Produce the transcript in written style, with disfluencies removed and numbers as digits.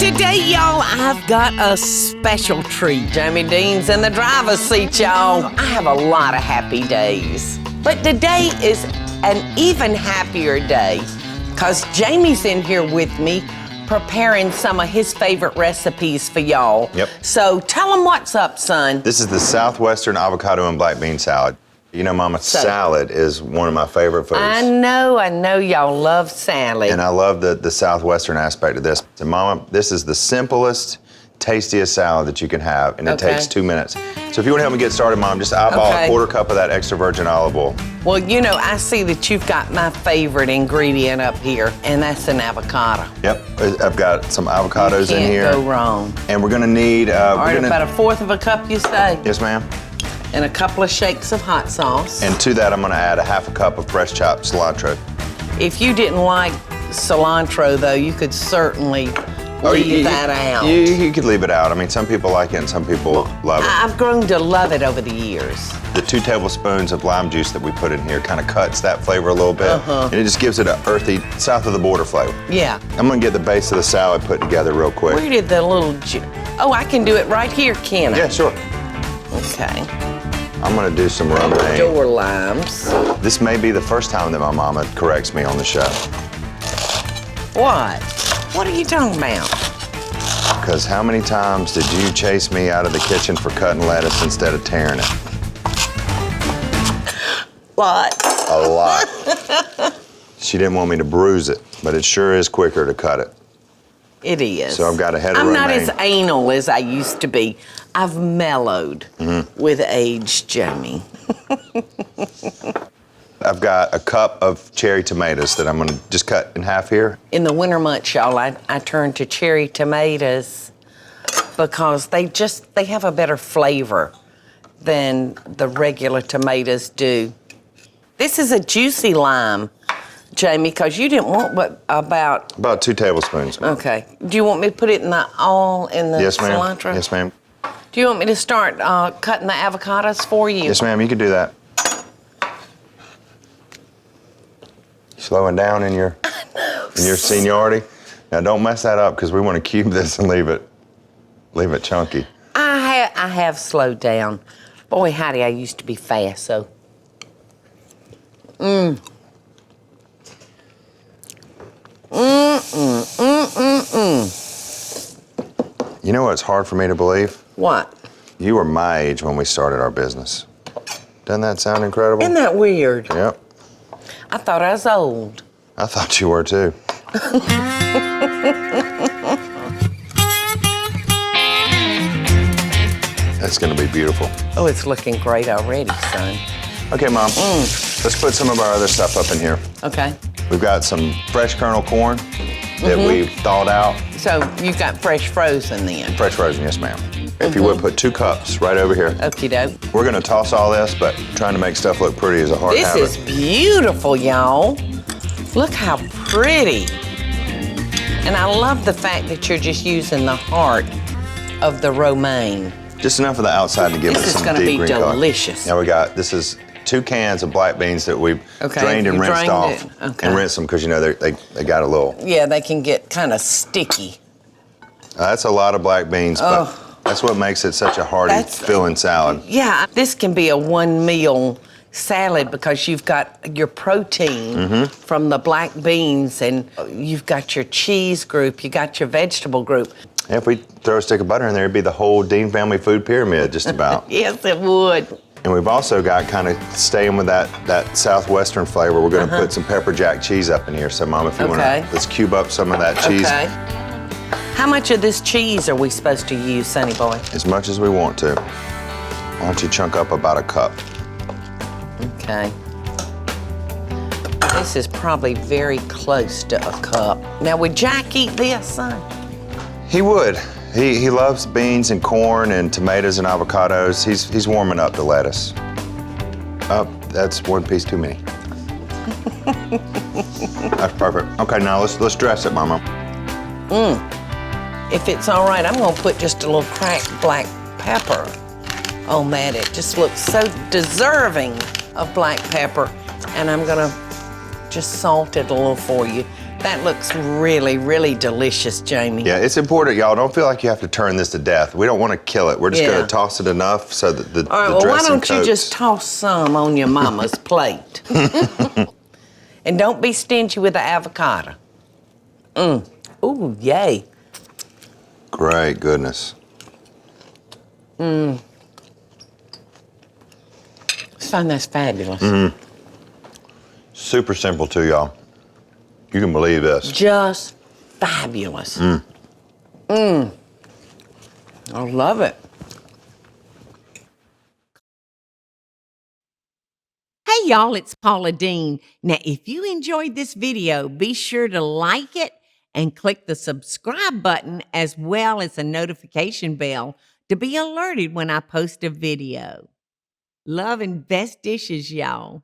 Today, y'all, I've got a special treat. Jamie Deen's in the driver's seat, y'all. I have a lot of happy days. But today is an even happier day because Jamie's in here with me preparing some of his favorite recipes for y'all. Yep. So tell them what's up, son. This is the Southwestern Avocado and Black Bean Salad. You know, Mama, salad is one of my favorite foods. I know y'all love salad. And I love the Southwestern aspect of this. And Mama, this is the simplest, tastiest salad that you can have, and it takes 2 minutes. So if you want to help me get started, Mom, just eyeball a quarter cup of that extra virgin olive oil. Well, you know, I see that you've got my favorite ingredient up here, and that's an avocado. Yep, I've got some avocados in here. Can't go wrong. And we're gonna need... All right, about 1/4 of a cup, you say? Yes, ma'am. And a couple of shakes of hot sauce. And to that, I'm gonna add a 1/2 cup of fresh chopped cilantro. If you didn't like cilantro, though, you could certainly leave that out. You could leave it out. I mean, some people like it and some people love it. I've grown to love it over the years. The 2 tablespoons of lime juice that we put in here kind of cuts that flavor a little bit. And it just gives it an earthy, south of the border flavor. Yeah. I'm gonna get the base of the salad put together real quick. Where did the little oh, I can do it right here, can I? Yeah, sure. Okay. I'm gonna do some romaine. Door limes. This may be the first time that my mama corrects me on the show. What? What are you talking about? Because how many times did you chase me out of the kitchen for cutting lettuce instead of tearing it? What? A lot. She didn't want me to bruise it, but it sure is quicker to cut it. It is. So I've got a head of I'm romaine. not as anal as I used to be. I've mellowed with age, Jamie. I've got a cup of cherry tomatoes that I'm gonna just cut in half here. In the winter months, y'all, I turn to cherry tomatoes because they have a better flavor than the regular tomatoes do. This is a juicy lime, Jamie, because you didn't want what about 2 tablespoons. Okay. Do you want me to put it in the Yes, ma'am. cilantro? Yes, ma'am. Do you want me to start cutting the avocados for you? Yes, ma'am. You can do that. Slowing down in your seniority. Now don't mess that up because we want to cube this and leave it chunky. I have slowed down. Boy, howdy, I used to be fast, so. You know what's hard for me to believe? What? You were my age when we started our business. Doesn't that sound incredible? Isn't that weird? Yep. I thought I was old. I thought you were too. That's gonna be beautiful. Oh, it's looking great already, son. Okay, Mom. Let's put some of our other stuff up in here. Okay. We've got some fresh kernel corn that we've thawed out. So you've got fresh frozen then? Fresh frozen, yes, ma'am. If you would, put 2 cups right over here. Okie doke. We're gonna toss all this, but trying to make stuff look pretty is a hard habit. This is beautiful, y'all. Look how pretty. And I love the fact that you're just using the heart of the romaine. Just enough of the outside to give it some deep green color. This is gonna be delicious. Now this is 2 cans of black beans that we've drained and rinsed off. And rinsed them because, you know, they got a little... Yeah, they can get kind of sticky. That's a lot of black beans, but that's what makes it such a hearty, filling salad. Yeah, this can be a 1-meal salad because you've got your protein from the black beans and you've got your cheese group, you got your vegetable group. Yeah, if we throw a stick of butter in there, it'd be the whole Deen family food pyramid, just about. Yes, it would. And we've also got, kind of staying with that Southwestern flavor, we're gonna put some pepper jack cheese up in here. So Mom, if you wanna, let's cube up some of that cheese. Okay. How much of this cheese are we supposed to use, Sonny boy? As much as we want to. Why don't you chunk up about a cup? Okay. This is probably very close to a cup. Now, would Jack eat this, son? He would. He loves beans and corn and tomatoes and avocados. He's warming up to lettuce. Oh, that's 1 piece too many. That's perfect. Okay, now let's dress it, Mama. If it's all right, I'm gonna put just a little cracked black pepper on that. It just looks so deserving of black pepper. And I'm gonna just salt it a little for you. That looks really, really delicious, Jamie. Yeah, it's important, y'all. Don't feel like you have to turn this to death. We don't want to kill it. We're just going to toss it enough so that the All right, dressing why don't coats. you just toss some on your mama's plate? And don't be stingy with the avocado. Ooh, yay. Great goodness. I find that's fabulous. Super simple too, y'all. You can believe this. Just fabulous. I love it. Hey y'all, it's Paula Deen. Now, if you enjoyed this video, be sure to like it and click the subscribe button as well as the notification bell to be alerted when I post a video. Love and best dishes, y'all.